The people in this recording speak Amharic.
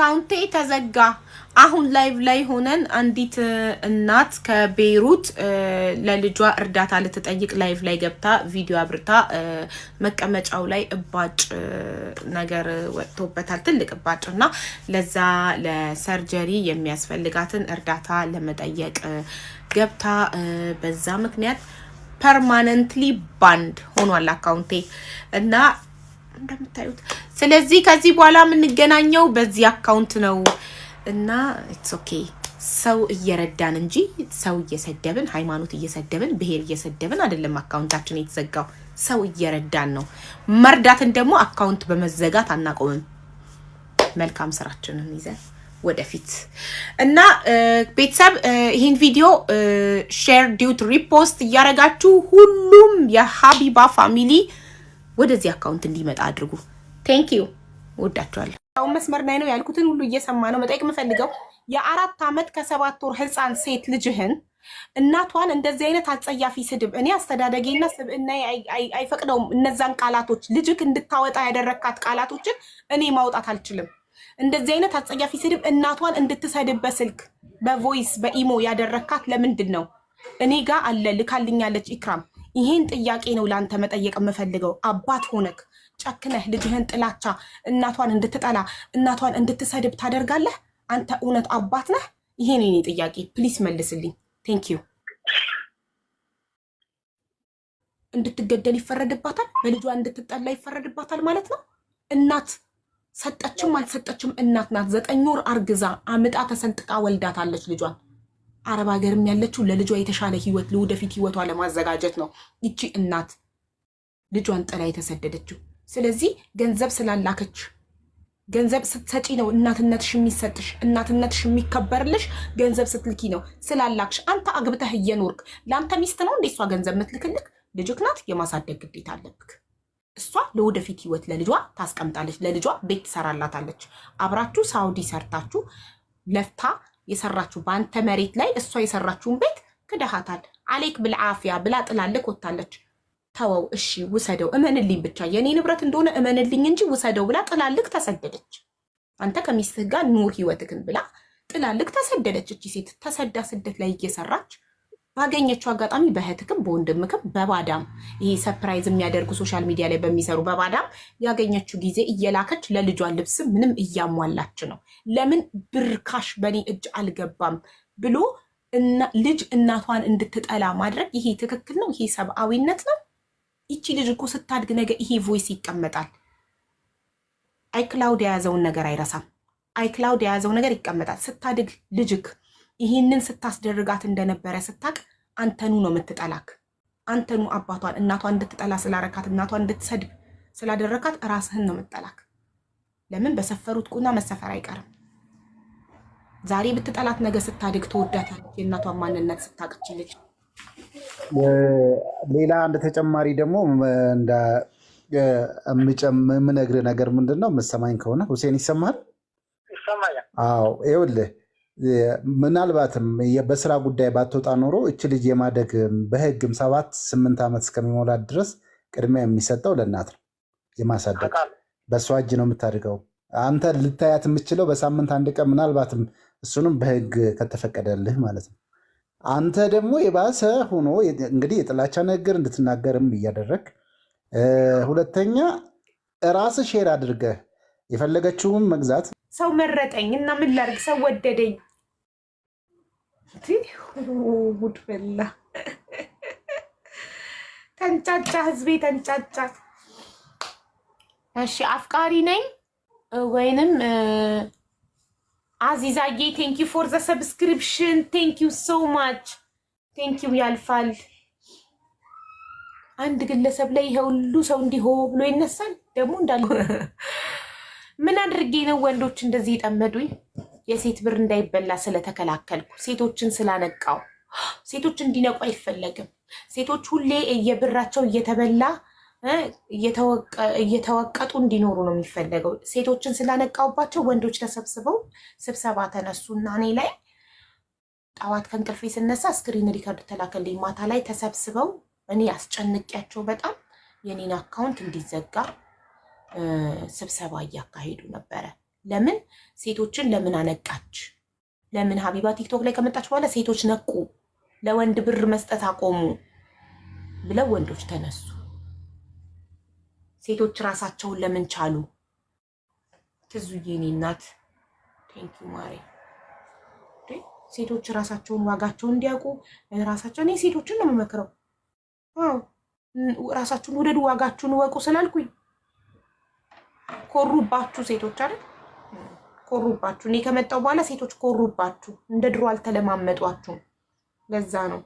አካውንቴ ተዘጋ። አሁን ላይቭ ላይ ሆነን አንዲት እናት ከቤይሩት ለልጇ እርዳታ ልትጠይቅ ላይቭ ላይ ገብታ ቪዲዮ አብርታ መቀመጫው ላይ እባጭ ነገር ወጥቶበታል፣ ትልቅ እባጭ እና ለዛ ለሰርጀሪ የሚያስፈልጋትን እርዳታ ለመጠየቅ ገብታ በዛ ምክንያት ፐርማነንትሊ ባንድ ሆኗል አካውንቴ እና እንደምታዩት። ስለዚህ ከዚህ በኋላ የምንገናኘው በዚህ አካውንት ነው እና ኢትስ ኦኬ። ሰው እየረዳን እንጂ ሰው እየሰደብን ሃይማኖት እየሰደብን ብሄር እየሰደብን አይደለም አካውንታችን የተዘጋው። ሰው እየረዳን ነው። መርዳትን ደግሞ አካውንት በመዘጋት አናቆምም። መልካም ስራችንን ይዘን ወደፊት እና ቤተሰብ ይሄን ቪዲዮ ሼር ዲዩት ሪፖስት እያረጋችሁ ሁሉም የሀቢባ ፋሚሊ ወደዚህ አካውንት እንዲመጣ አድርጉ። ቴንክ ዩ ወዳችኋለሁ። አሁን መስመር ላይ ነው ያልኩትን ሁሉ እየሰማ ነው። መጠየቅ የምፈልገው የ4 ዓመት ከ7 ወር ህፃን ሴት ልጅህን እናቷን እንደዚህ አይነት አጸያፊ ስድብ እኔ አስተዳደጌና ስብእና አይፈቅደውም። እነዛን ቃላቶች ልጅክ እንድታወጣ ያደረካት ቃላቶችን እኔ ማውጣት አልችልም። እንደዚህ አይነት አጸያፊ ስድብ እናቷን እንድትሰድብ በስልክ በቮይስ በኢሞ ያደረካት ለምንድን ነው? እኔ ጋር አለ ልካልኛለች ኢክራም። ይሄን ጥያቄ ነው ላንተ መጠየቅ የምፈልገው። አባት ሆነክ ጨክነህ ልጅህን ጥላቻ እናቷን እንድትጠላ እናቷን እንድትሰድብ ታደርጋለህ? አንተ እውነት አባት ነህ? ይሄን የኔ ጥያቄ ፕሊስ መልስልኝ። ቴንክ ዩ። እንድትገደል ይፈረድባታል፣ በልጇ እንድትጠላ ይፈረድባታል ማለት ነው። እናት ሰጠችም አልሰጠችም እናት ናት። 9 ወር አርግዛ አምጣ ተሰንጥቃ ወልዳታለች ልጇን። አረብ ሀገርም ያለችው ለልጇ የተሻለ ህይወት ለወደፊት ህይወቷ ለማዘጋጀት ነው ይቺ እናት ልጇን ጥላ የተሰደደችው። ስለዚህ ገንዘብ ስላላከች ገንዘብ ስትሰጪ ነው እናትነትሽ የሚሰጥሽ፣ እናትነትሽ የሚከበርልሽ ገንዘብ ስትልኪ ነው ስላላክሽ። አንተ አግብተህ እየኖርክ ለአንተ ሚስት ነው እንደ እሷ ገንዘብ ምትልክልክ? ልጅክ ናት፣ የማሳደግ ግዴታ አለብክ። እሷ ለወደፊት ህይወት ለልጇ ታስቀምጣለች፣ ለልጇ ቤት ትሰራላታለች። አብራችሁ ሳውዲ ሰርታችሁ ለፍታ የሰራችሁ በአንተ መሬት ላይ እሷ የሰራችውን ቤት ክደሃታል። አሌክ ብልዓፊያ ብላ ጥላልክ ወታለች። ተወው እሺ ውሰደው፣ እመንልኝ ብቻ የኔ ንብረት እንደሆነ እመንልኝ እንጂ ውሰደው ብላ ጥላልክ ተሰደደች። አንተ ከሚስትህ ጋር ኑር ህይወትክን ብላ ጥላልክ ተሰደደች። እቺ ሴት ተሰዳ ስደት ላይ እየሰራች ባገኘችው አጋጣሚ በእህትክም በወንድምክም በባዳም ይሄ ሰርፕራይዝ የሚያደርጉ ሶሻል ሚዲያ ላይ በሚሰሩ በባዳም ያገኘችው ጊዜ እየላከች ለልጇ ልብስ ምንም እያሟላች ነው። ለምን ብርካሽ በኔ እጅ አልገባም ብሎ ልጅ እናቷን እንድትጠላ ማድረግ ይሄ ትክክል ነው? ይሄ ሰብአዊነት ነው? ይቺ ልጅ እኮ ስታድግ ነገ ይሄ ቮይስ ይቀመጣል። አይክላውድ የያዘውን ነገር አይረሳም። አይክላውድ የያዘው ነገር ይቀመጣል። ስታድግ ልጅክ ይህንን ስታስደርጋት እንደነበረ ስታቅ አንተኑ ነው የምትጠላክ። አንተኑ አባቷን እናቷን እንድትጠላ ስላረካት እናቷን እንድትሰድብ ስላደረካት ራስህን ነው የምትጠላክ። ለምን በሰፈሩት ቁና መሰፈር አይቀርም። ዛሬ ብትጠላት ነገ ስታድግ ትወዳታለች። የእናቷን ማንነት ስታቅች ልጅ። ሌላ አንድ ተጨማሪ ደግሞ የምነግርህ ነገር ምንድን ነው? የምትሰማኝ ከሆነ ሁሴን ይሰማል? አዎ ይኸውልህ ምናልባትም በስራ ጉዳይ ባትወጣ ኖሮ እች ልጅ የማደግ በህግም 7-8 ዓመት እስከሚሞላት ድረስ ቅድሚያ የሚሰጠው ለእናት ነው። የማሳደግ በእሷ እጅ ነው የምታድገው። አንተ ልታያት የምችለው በሳምንት 1 ቀን ምናልባትም እሱንም በህግ ከተፈቀደልህ ማለት ነው። አንተ ደግሞ የባሰ ሆኖ እንግዲህ የጥላቻ ንግግር እንድትናገርም እያደረግ፣ ሁለተኛ ራስ ሼር አድርገህ የፈለገችውን መግዛት። ሰው መረጠኝ እና ምን ላድርግ? ሰው ወደደኝ። ጉድ ፈላ። ተንጫጫ፣ ህዝቤ ተንጫጫ። እሺ አፍቃሪ ነኝ ወይንም አዚዛዬ ቴንክ ዩ ፎር ዘ ሰብስክሪፕሽን ቴንክ ዩ ሶ ማች ቴንክ ዩ። ያልፋል። አንድ ግለሰብ ላይ ይሄ ሁሉ ሰው እንዲሆ ብሎ ይነሳል ደግሞ እንዳለ። ምን አድርጌ ነው ወንዶች እንደዚህ የጠመዱኝ? የሴት ብር እንዳይበላ ስለተከላከልኩ፣ ሴቶችን ስላነቃው። ሴቶች እንዲነቁ አይፈለግም። ሴቶች ሁሌ የብራቸው እየተበላ እየተወቀጡ እንዲኖሩ ነው የሚፈለገው። ሴቶችን ስላነቃውባቸው ወንዶች ተሰብስበው ስብሰባ ተነሱና እኔ ላይ ጠዋት ከእንቅልፌ ስነሳ ስክሪን ሪከርድ ተላከልኝ። ማታ ላይ ተሰብስበው እኔ አስጨንቂያቸው በጣም የኔን አካውንት እንዲዘጋ ስብሰባ እያካሄዱ ነበረ። ለምን ሴቶችን ለምን አነቃች? ለምን ሀቢባ ቲክቶክ ላይ ከመጣች በኋላ ሴቶች ነቁ፣ ለወንድ ብር መስጠት አቆሙ ብለው ወንዶች ተነሱ። ሴቶች ራሳቸውን ለምን ቻሉ? ትዙዬ እኔ እናት ቴንኪዩ ማሬ። ሴቶች ራሳቸውን ዋጋቸውን እንዲያውቁ ራሳቸውን ሴቶችን ነው የምመክረው። ራሳችሁን ውደዱ፣ ዋጋችሁን እወቁ ስላልኩኝ ኮሩባችሁ ሴቶች አይደል? ኮሩባችሁ። እኔ ከመጣሁ በኋላ ሴቶች ኮሩባችሁ። እንደ ድሮ አልተለማመጧችሁም። ለዛ ነው